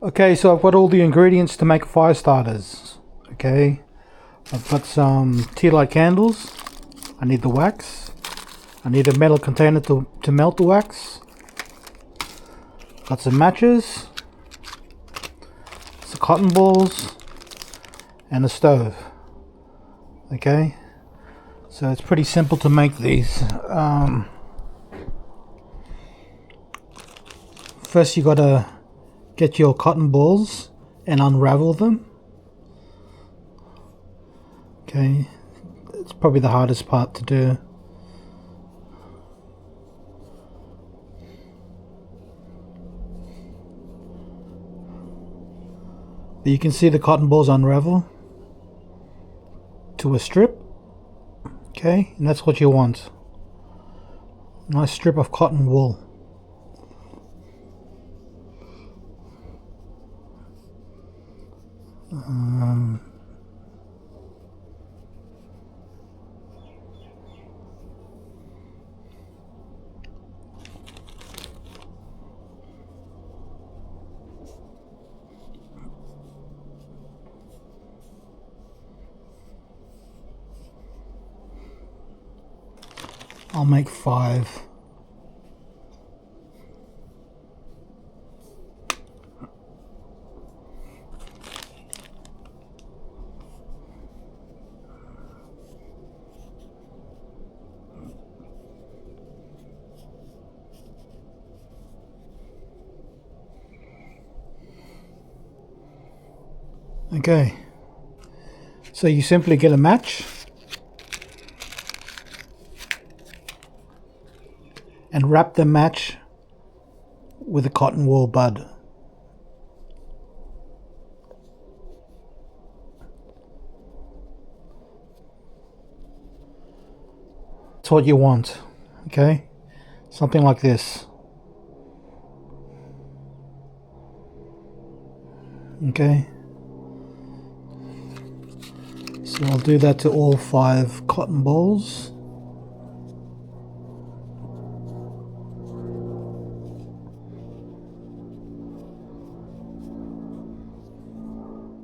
Okay, so I've got all the ingredients to make fire starters. Okay, I've got some tea light candles. I need the wax. I need a metal container to melt the wax. Got some matches, some cotton balls, and a stove. Okay, so it's pretty simple to make these. First you gotta get your cotton balls and unravel them. Okay, it's probably the hardest part to do. But you can see the cotton balls unravel to a strip. Okay, and that's what you want. A nice strip of cotton wool. I'll make 5. Okay, so you simply get a match and wrap the match with a cotton wool bud. That's what you want, okay? Something like this. Okay. So I'll do that to all 5 cotton balls.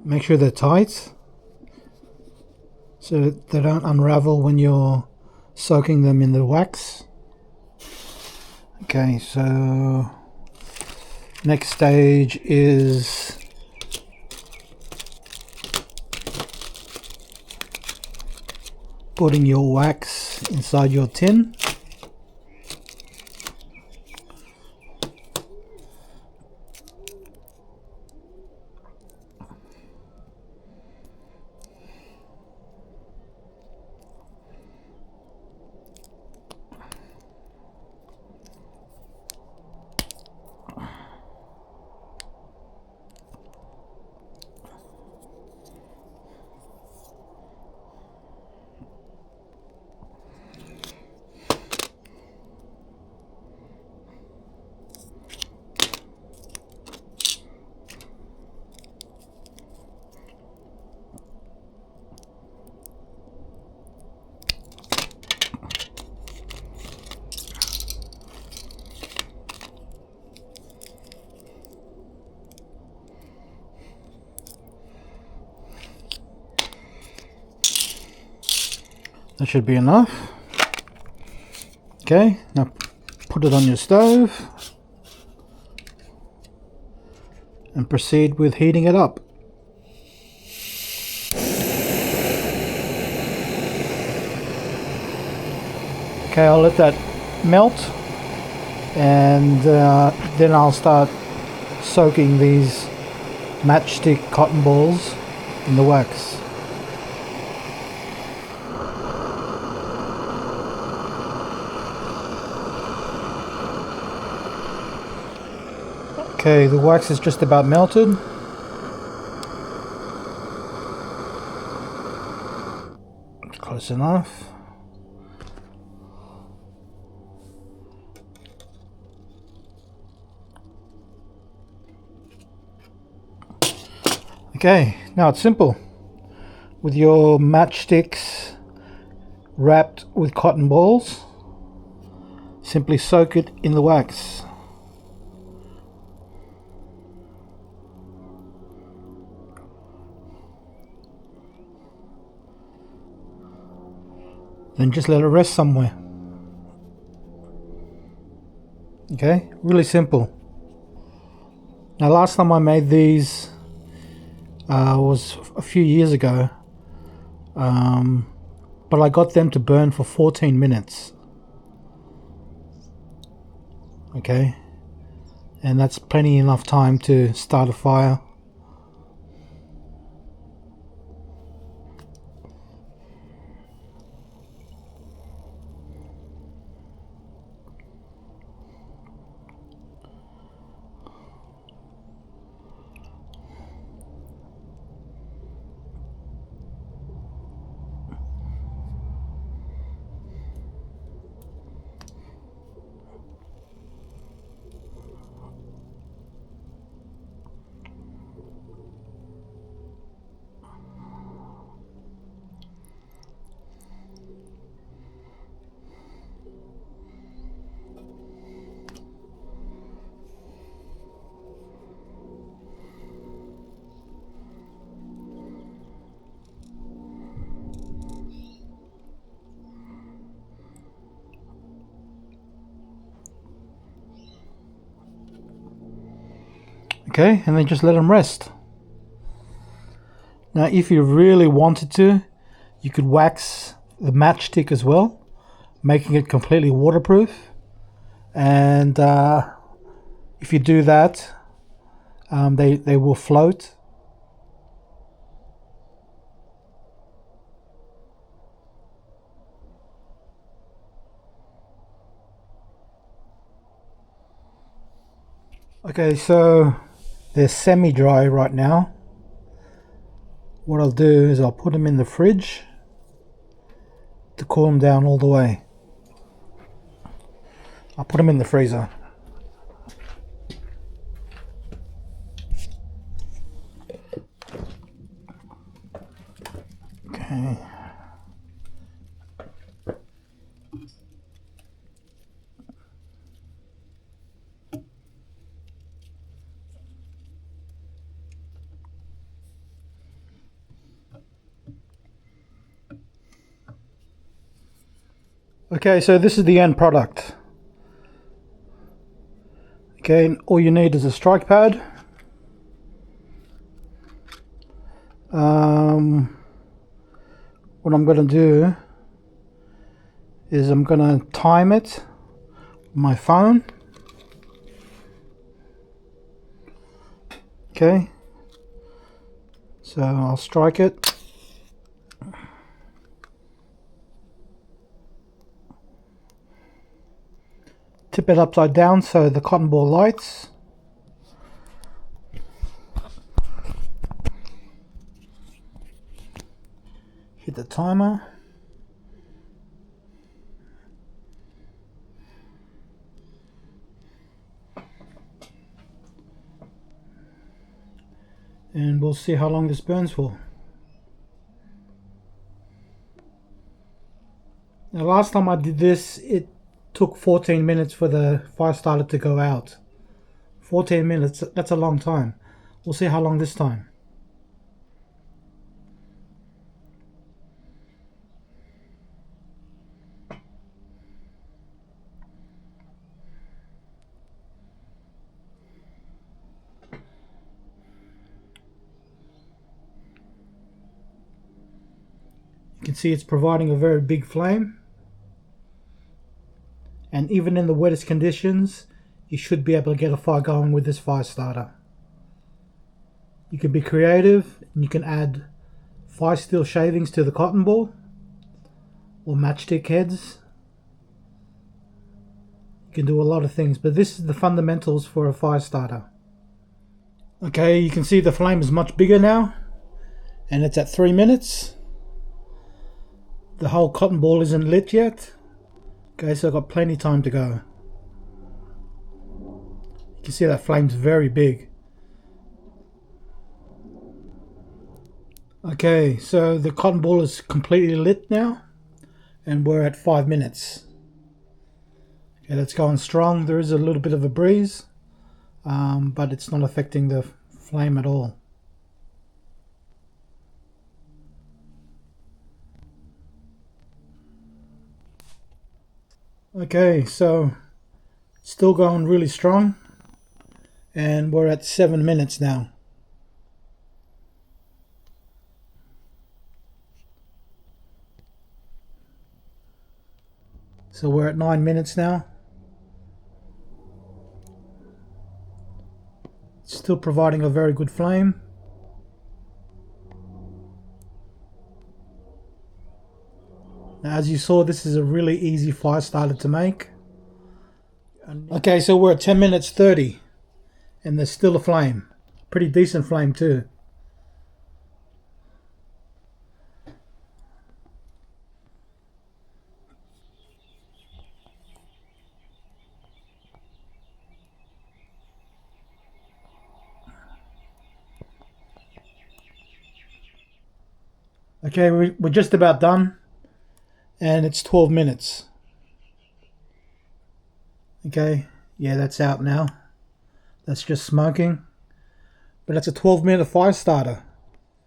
Make sure they're tight so that they don't unravel when you're soaking them in the wax. Okay, so next stage is putting your wax inside your tin. That should be enough. Okay, now put it on your stove and proceed with heating it up. Okay, I'll let that melt and then I'll start soaking these matchstick cotton balls in the wax. Okay, the wax is just about melted. Close enough. Okay, now it's simple. With your matchsticks wrapped with cotton balls, simply soak it in the wax. then just let it rest somewhere. Okay, really simple. Now last time I made these was a few years ago, but I got them to burn for 14 minutes. Okay, and that's plenty enough time to start a fire. Okay, and then just let them rest. Now if you really wanted to, you could wax the matchstick as well, making it completely waterproof. And if you do that, they will float. Okay, so they're semi-dry right now. What I'll do is I'll put them in the fridge to cool them down all the way. I'll put them in the freezer. Okay. Okay, so this is the end product. Okay, and all you need is a strike pad. What I'm going to do is I'm going to time it with my phone. Okay, so I'll strike it. Tip it upside down so the cotton ball lights. Hit the timer. And we'll see how long this burns for. Now last time I did this, it took 14 minutes for the fire starter to go out. 14 minutes, that's a long time. We'll see how long this time. You can see it's providing a very big flame. And even in the wettest conditions, you should be able to get a fire going with this fire starter. You can be creative and you can add fire steel shavings to the cotton ball or matchstick heads. You can do a lot of things, but this is the fundamentals for a fire starter. Okay, you can see the flame is much bigger now and it's at 3 minutes. The whole cotton ball isn't lit yet. Okay, so I've got plenty of time to go. You can see that flame's very big. Okay, so the cotton ball is completely lit now and we're at 5 minutes. Okay, that's going strong. There is a little bit of a breeze, but it's not affecting the flame at all. Okay, so still going really strong, and we're at 7 minutes now. So we're at 9 minutes now. Still providing a very good flame. Now, as you saw, this is a really easy fire starter to make. Okay, so we're at 10 minutes 30, and there's still a flame. Pretty decent flame too. Okay, we're just about done, and it's 12 minutes. Okay, yeah, that's out now. That's just smoking, but that's a 12-minute fire starter.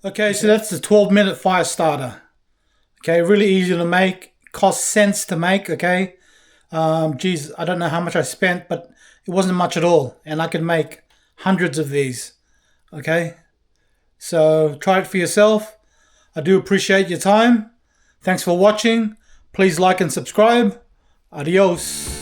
Okay, so that's the 12-minute fire starter. Okay, really easy to make, cost cents to make. Okay, geez, I don't know how much I spent, but it wasn't much at all, and I could make hundreds of these. Okay, so try it for yourself. I do appreciate your time. Thanks for watching. Please like and subscribe. Adios.